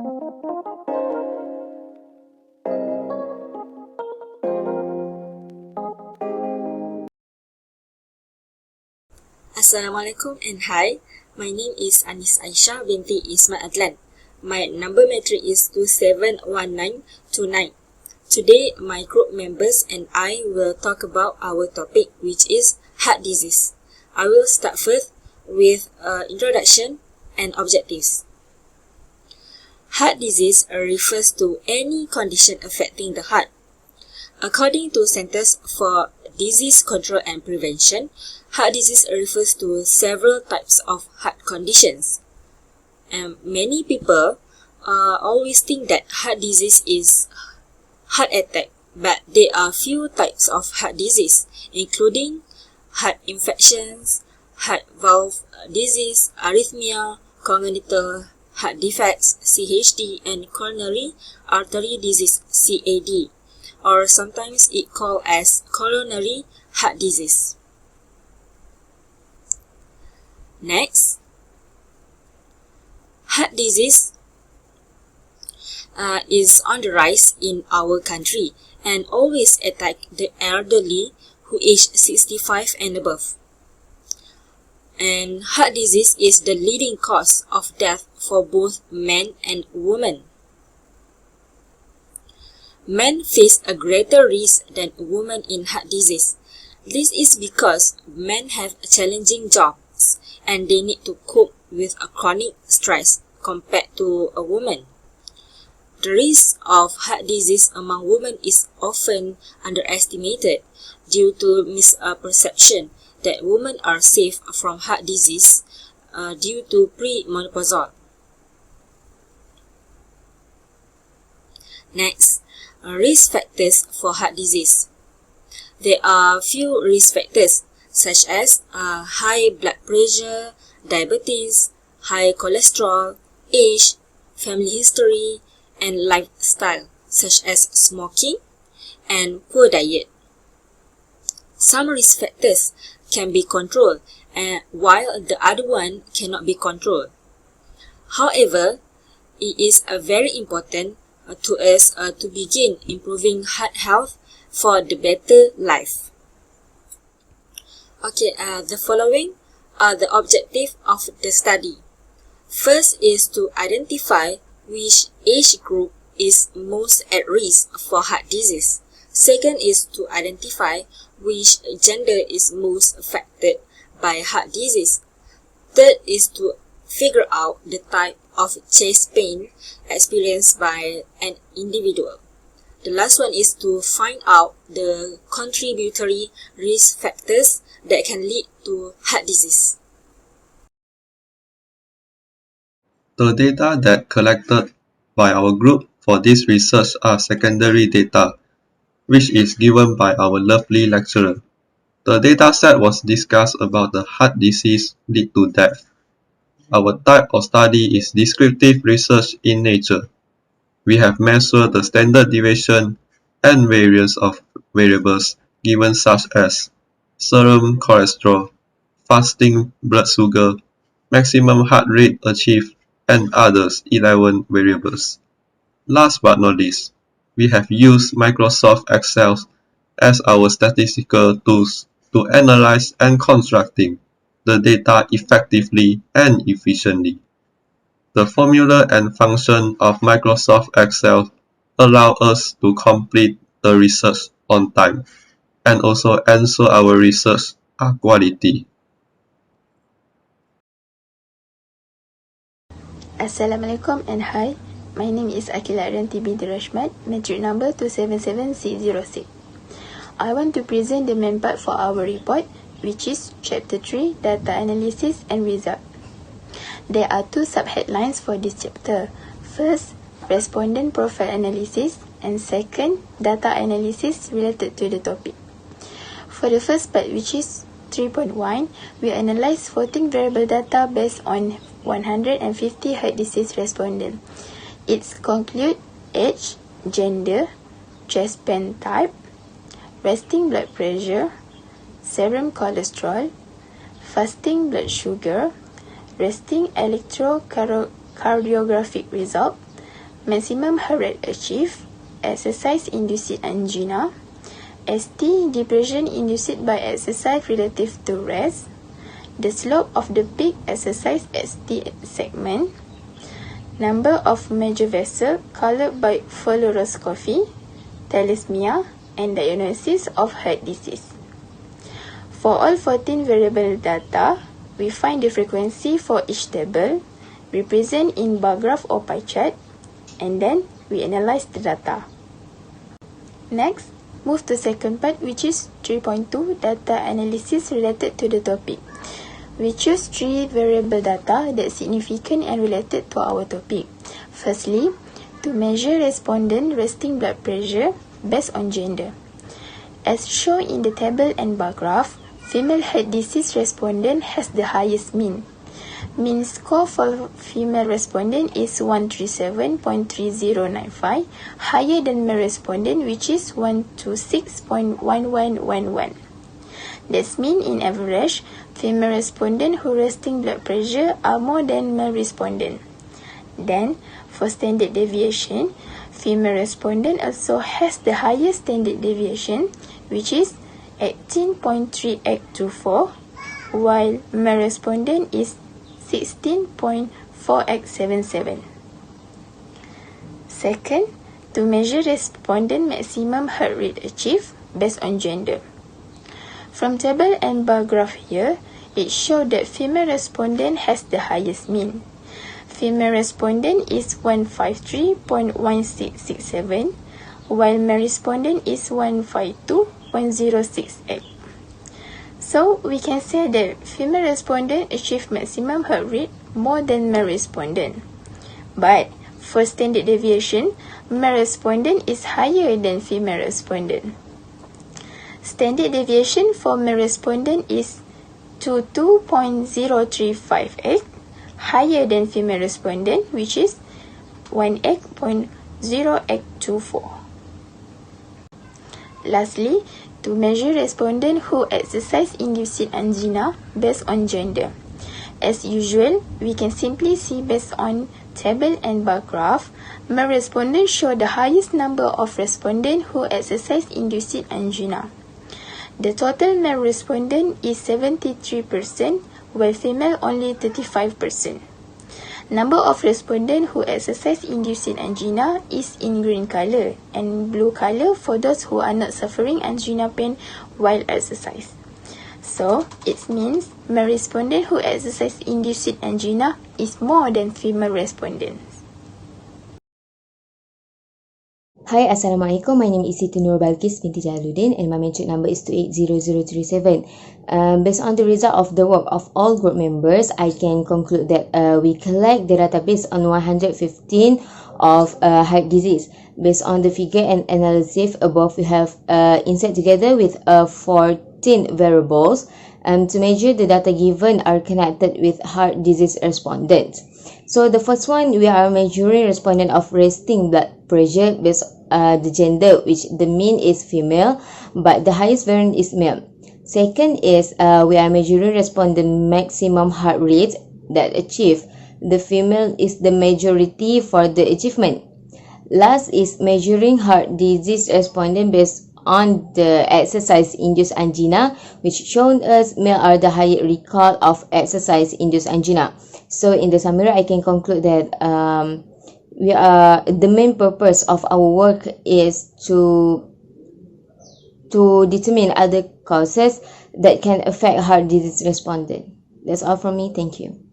Assalamualaikum and hi. My name is Aisyhah Binti Ismal Adlan. My number matric is 271929. Today, my group members and I will talk about our topic, which is heart disease. I will start first with introduction and objectives. Heart disease refers to any condition affecting the heart. According to Centers for Disease Control and Prevention, heart disease refers to several types of heart conditions. And many people always think that heart disease is heart attack, but there are few types of heart disease, including heart infections, heart valve disease, arrhythmia, congenital heart defects, CHD, and coronary artery disease, CAD, or sometimes it called as coronary heart disease. Next, heart disease is on the rise in our country and always attack the elderly who age 65 and above. And heart disease is the leading cause of death for both men and women. Men face a greater risk than women in heart disease. This is because men have challenging jobs and they need to cope with a chronic stress compared to a woman. The risk of heart disease among women is often underestimated due to misperception that women are safe from heart disease due to premenopausal. Next, risk factors for heart disease. There are few risk factors such as high blood pressure, diabetes, high cholesterol, age, family history, and lifestyle such as smoking and poor diet. Some risk factors can be controlled while the other one cannot be controlled. However, it is very important to us to begin improving heart health for the better life. Okay, the following are the objective of the study. First is to identify which age group is most at risk for heart disease. Second is to identify which gender is most affected by heart disease. Third is to figure out the type of chest pain experienced by an individual. The last one is to find out the contributory risk factors that can lead to heart disease. The data that collected by our group for this research are secondary data, which is given by our lovely lecturer. The dataset was discussed about the heart disease lead to death. Our type of study is descriptive research in nature. We have measured the standard deviation and variance of variables given such as serum cholesterol, fasting blood sugar, maximum heart rate achieved, and others 11 variables. Last but not least, we have used Microsoft Excel as our statistical tools to analyze and constructing the data effectively and efficiently. The formula and function of Microsoft Excel allow us to complete the research on time and also ensure our research are quality. Assalamualaikum and hi. My name is Aqilah Arianti Binti Rachmat, matric number 277606. I want to present the main part for our report, which is Chapter 3, Data Analysis and Result. There are two subheadlines for this chapter. First, Respondent Profile Analysis, and second, Data Analysis related to the topic. For the first part, which is 3.1, we analyze 14 variable data based on 150 heart disease respondents. It conclude age, gender, chest pain type, resting blood pressure, serum cholesterol, fasting blood sugar, resting electrocardiographic result, maximum heart rate achieved, exercise-induced angina, ST, depression induced by exercise relative to rest, the slope of the peak exercise ST segment, number of major vessels colored by fluoroscopy, thalassemia, and diagnosis of heart disease. For all 14 variable data, we find the frequency for each table, represent in bar graph or pie chart, and then we analyze the data. Next, move to second part, which is 3.2 data analysis related to the topic. We choose 3 variable data that significant and related to our topic. Firstly, to measure respondent resting blood pressure based on gender. As shown in the table and bar graph, female heart disease respondent has the highest mean. Mean score for female respondent is 137.3095, higher than male respondent, which is 126.1111. This means in average, female respondent who resting blood pressure are more than male respondent. Then, for standard deviation, female respondent also has the highest standard deviation, which is 18.3824, while male respondent is 16.4877. Second, to measure respondent maximum heart rate achieved based on gender. From table and bar graph here, it shows that female respondent has the highest mean. Female respondent is 153.1667, while male respondent is 152.068. So, we can say that female respondent achieve maximum heart rate more than male respondent. But, for standard deviation, male respondent is higher than female respondent. Standard deviation for male respondent is 22.0358, higher than female respondent, which is 18.0824. Lastly, to measure respondent who exercise-induced angina based on gender. As usual, we can simply see based on table and bar graph, male respondents show the highest number of respondents who exercise-induced angina. The total male respondent is 73%, while female only 35%. Number of respondents who exercise-induced angina is in green color and blue color for those who are not suffering angina pain while exercise. So, it means male respondent who exercise-induced angina is more than female respondents. Hi, Assalamualaikum. My name is Siti Balqis, Binti Jalaluddin, and my metric number is 280037. Based on the result of the work of all group members, I can conclude that we collect the database on 115 of heart disease. Based on the figure and analysis above, we have insert together with 14 variables to measure the data given are connected with heart disease respondents. So the first one, we are measuring respondent of resting blood pressure based the gender, which the mean is female, but the highest variant is male. Second is we are measuring respondent maximum heart rate that achieve. The female is the majority for the achievement. Last is measuring heart disease respondent based on the exercise-induced angina, which shown us male are the higher record of exercise-induced angina. So in the summary, I can conclude that the main purpose of our work is to determine other causes that can affect heart disease respondent. That's all from me. Thank you.